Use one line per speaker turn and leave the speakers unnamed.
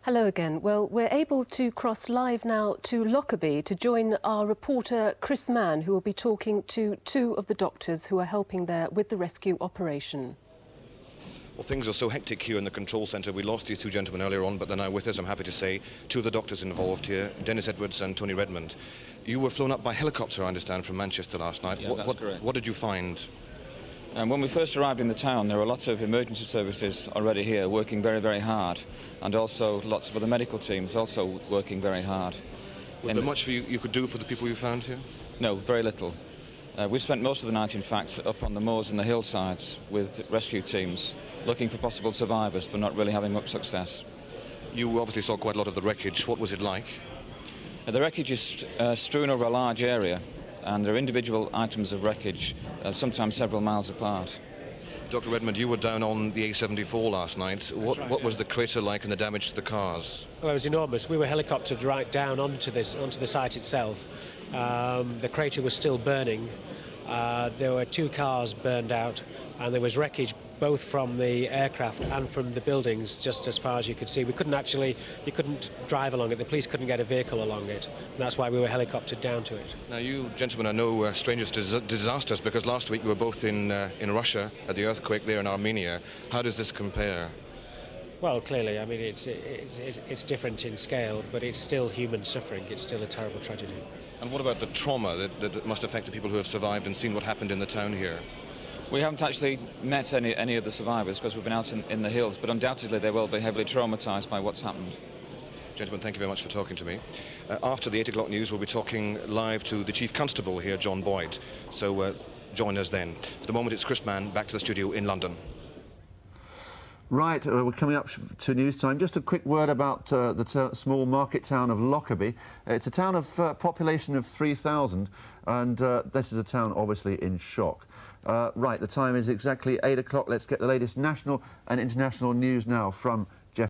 Hello again. Well, we're able to cross live now to Lockerbie to join our reporter Chris Mann, who will be talking to two of the doctors who are helping there with the rescue operation.
Well, things are so hectic here in the control centre. We lost these two gentlemen earlier on, but they're now with us, I'm happy to say. Two of the doctors involved here, Dennis Edwards and Tony Redmond. You were flown up by helicopter, I understand, from Manchester last night.
Yeah, that's correct.
What did you find?
When we first arrived in the town, there were lots of emergency services already here working very, very hard, and also lots of other medical teams also working very hard.
Was there much you could do for the people you found here?
No, very little. We spent most of the night, in fact, up on the moors and the hillsides with rescue teams, looking for possible survivors, but not really having much success.
You obviously saw quite a lot of the wreckage. What was it like?
The wreckage is strewn over a large area, and there are individual items of wreckage, sometimes several miles apart.
Dr. Redmond, you were down on the A74 last night. What was the crater like and the damage to the cars?
Well, it was enormous. We were helicoptered right down onto the site itself. The crater was still burning. There were 2 cars burned out, and there was wreckage both from the aircraft and from the buildings just as far as you could see. You couldn't drive along it. The police couldn't get a vehicle along it, and that's why we were helicoptered down to it.
Now, you gentlemen are no strangers to disasters, because last week you were both in Russia at the earthquake there in Armenia. How does this compare?
Well, clearly, I mean, it's different in scale, but it's still human suffering. It's still a terrible tragedy.
And what about the trauma that must affect the people who have survived and seen what happened in the town here?
We haven't actually met any of the survivors because we've been out in the hills, but undoubtedly they will be heavily traumatised by what's happened.
Gentlemen, thank you very much for talking to me. After the 8 o'clock news, we'll be talking live to the Chief Constable here, John Boyd. So join us then. For the moment, it's Chris Mann, back to the studio in London.
Right, we're coming up to news time. Just a quick word about the small market town of Lockerbie. It's a town of population of 3,000, and this is a town obviously in shock. Right, the time is exactly 8 o'clock. Let's get the latest national and international news now from